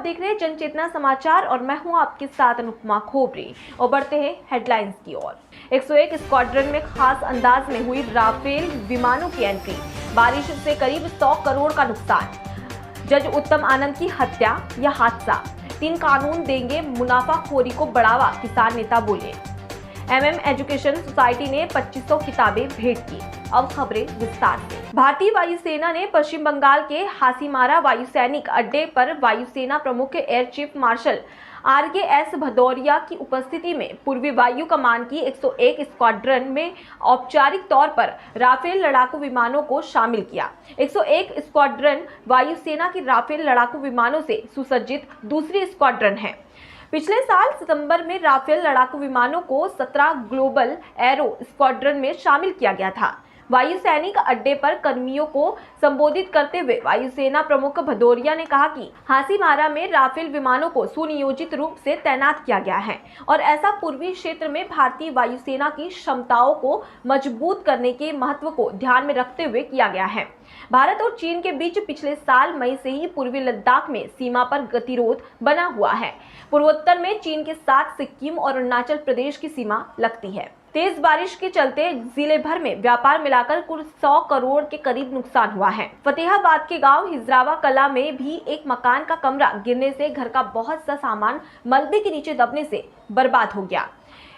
देख रहे हैं जनचेतना समाचार और मैं हूं आपके साथ अनुपमा खोपरी और बढ़ते हैं हेडलाइंस की ओर। 101 स्क्वाड्रन में खास अंदाज में हुई राफेल विमानों की एंट्री, बारिश से करीब 100 करोड़ का नुकसान। जज उत्तम आनंद की हत्या या हादसा, 3 कानून देंगे मुनाफाखोरी को बढ़ावा, किसान नेता बोले। MM एजुकेशन सोसाइटी ने 2500 किताबें भेंट की। अब खबरें विस्तार से। भारतीय वायुसेना ने पश्चिम बंगाल के हासीमारा वायुसैनिक अड्डे पर वायुसेना प्रमुख air chief marshal RKS Bhadauria की उपस्थिति में पूर्वी वायु कमान की 101 स्क्वाड्रन में औपचारिक तौर पर राफेल लड़ाकू विमानों को शामिल किया। 101 स्क्वाड्रन वायुसेना की राफेल लड़ाकू विमानों से सुसज्जित दूसरी स्क्वाड्रन है। पिछले साल सितंबर में राफेल लड़ाकू विमानों को 17 ग्लोबल एरो स्क्वाड्रन में शामिल किया गया था। वायुसैनिक अड्डे पर कर्मियों को संबोधित करते हुए वायुसेना प्रमुख भदौरिया ने कहा कि हासीमारा में राफेल विमानों को सुनियोजित रूप से तैनात किया गया है और ऐसा पूर्वी क्षेत्र में भारतीय वायुसेना की क्षमताओं को मजबूत करने के महत्व को ध्यान में रखते हुए किया गया है। भारत और चीन के बीच पिछले साल मई से ही पूर्वी लद्दाख में सीमा पर गतिरोध बना हुआ है। पूर्वोत्तर में चीन के साथ सिक्किम और अरुणाचल प्रदेश की सीमा लगती है। तेज बारिश के चलते जिले भर में व्यापार मिलाकर कुल 100 करोड़ के करीब नुकसान हुआ है। फतेहाबाद के गांव हिजरावा कला में भी एक मकान का कमरा गिरने से घर का बहुत सा सामान मलबे के नीचे दबने से बर्बाद हो गया।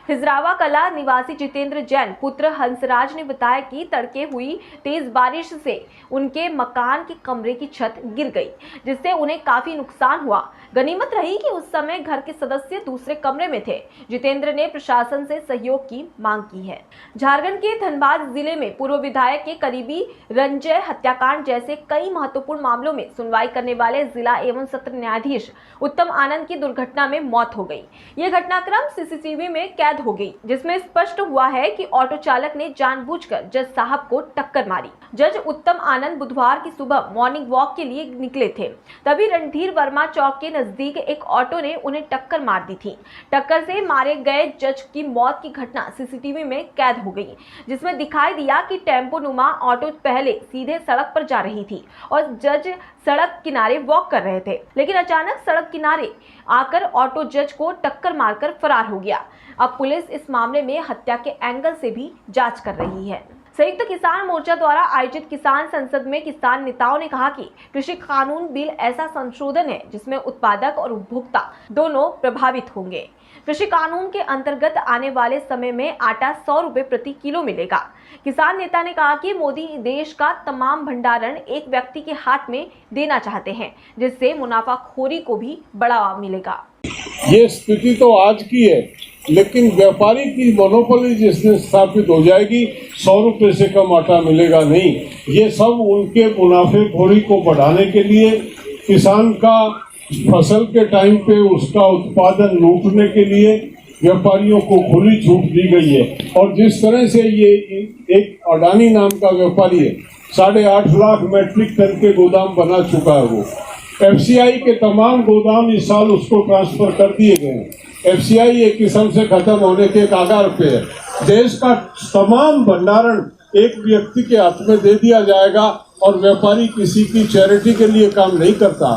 हिजरावा कला निवासी जितेंद्र जैन पुत्र हंसराज ने बताया कि तड़के हुई तेज बारिश से उनके मकान के कमरे की छत गिर गई, जिससे उन्हें काफी नुकसान हुआ। गनीमत रही कि उस समय घर के सदस्य दूसरे कमरे में थे। जितेंद्र ने प्रशासन से सहयोग की मांग की है। झारखंड के धनबाद जिले में पूर्व विधायक के करीबी रंजय हत्याकांड जैसे कई महत्वपूर्ण मामलों में सुनवाई करने वाले जिला एवं सत्र न्यायाधीश उत्तम आनंद की दुर्घटना में मौत हो गई। यह घटनाक्रम CCTV में कैद हो गई, जिसमें स्पष्ट हुआ है कि ऑटो चालक ने जानबूझकर जज साहब को टक्कर मारी। जज उत्तम आनंद बुधवार की सुबह मॉर्निंग वॉक के लिए निकले थे, तभी रणधीर वर्मा चौक के नजदीक एक ऑटो ने उन्हें टक्कर मार दी थी। टक्कर से मारे गए जज की मौत की घटना CCTV में कैद हो गई, जिसमें दिखाई दिया कि टेम्पो नुमा ऑटो पहले सीधे सड़क पर जा रही थी और जज सड़क किनारे वॉक कर रहे थे, लेकिन अचानक सड़क किनारे आकर ऑटो जज को टक्कर मारकर फरार हो गया। अब पुलिस इस मामले में हत्या के एंगल से भी जांच कर रही है। संयुक्त किसान मोर्चा द्वारा आयोजित किसान संसद में किसान नेताओं ने कहा कि कृषि कानून बिल ऐसा संशोधन है जिसमें उत्पादक और उपभोक्ता दोनों प्रभावित होंगे। कृषि कानून के अंतर्गत आने वाले समय में आटा 100 रुपए प्रति किलो मिलेगा। किसान नेता ने कहा कि मोदी देश का तमाम भंडारण एक व्यक्ति के हाथ में देना चाहते हैं, जिससे मुनाफाखोरी को भी बढ़ावा मिलेगा। ये स्थिति तो आज की है, लेकिन व्यापारी की मोनोपोली जिस दिन स्थापित हो जाएगी 100 रुपए से कम आटा मिलेगा नहीं। ये सब उनके मुनाफेखोरी को बढ़ाने के लिए, किसान का फसल के टाइम पे उसका उत्पादन लूटने के लिए व्यापारियों को खुली छूट दी गई है। और जिस तरह से ये एक अडानी नाम का व्यापारी है, 8.5 लाख मैट्रिक टन के गोदाम बना चुका है। वो FCI के तमाम गोदाम इस साल उसको ट्रांसफर कर दिए गए हैं। FCI एक किस्म से खत्म होने के कागार पे है। देश का तमाम भंडारण एक व्यक्ति के हाथ में दे दिया जाएगा और व्यापारी किसी की चैरिटी के लिए काम नहीं करता,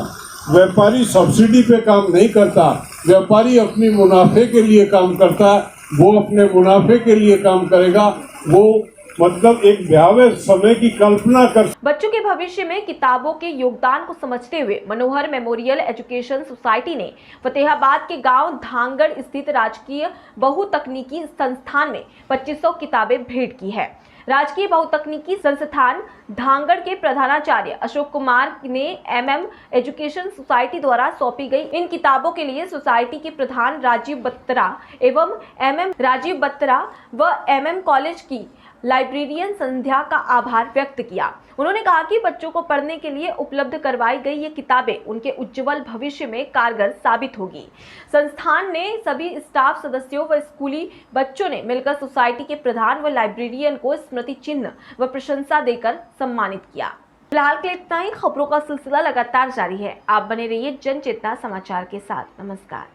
व्यापारी सब्सिडी पे काम नहीं करता, व्यापारी अपनी मुनाफे के लिए काम करता। वो अपने मुनाफे के लिए काम करेगा, वो मतलब एक भयावह समय की कल्पना कर। बच्चों के भविष्य में किताबों के योगदान को समझते हुए मनोहर मेमोरियल एजुकेशन सोसाइटी ने फतेहाबाद के गांव धांगड़ स्थित राजकीय बहुतकनीकी संस्थान में 2500 किताबें भेंट की है। राजकीय बहुतकनीकी संस्थान धांगड़ के प्रधानाचार्य अशोक कुमार ने MM एजुकेशन सोसाइटी द्वारा सौंपी गई इन किताबों के लिए सोसाइटी के प्रधान राजीव बत्रा एवं MM राजीव बत्रा व MM कॉलेज की लाइब्रेरियन संध्या का आभार व्यक्त किया। उन्होंने कहा कि बच्चों को पढ़ने के लिए उपलब्ध करवाई गई ये किताबें उनके उज्जवल भविष्य में कारगर साबित होगी। संस्थान ने सभी स्टाफ सदस्यों व स्कूली बच्चों ने मिलकर सोसाइटी के प्रधान व लाइब्रेरियन को स्मृति चिन्ह व प्रशंसा देकर सम्मानित किया। फिलहाल के इतना ही। खबरों का सिलसिला लगातार जारी है। आप बने रहिए जनचेतना समाचार के साथ। नमस्कार।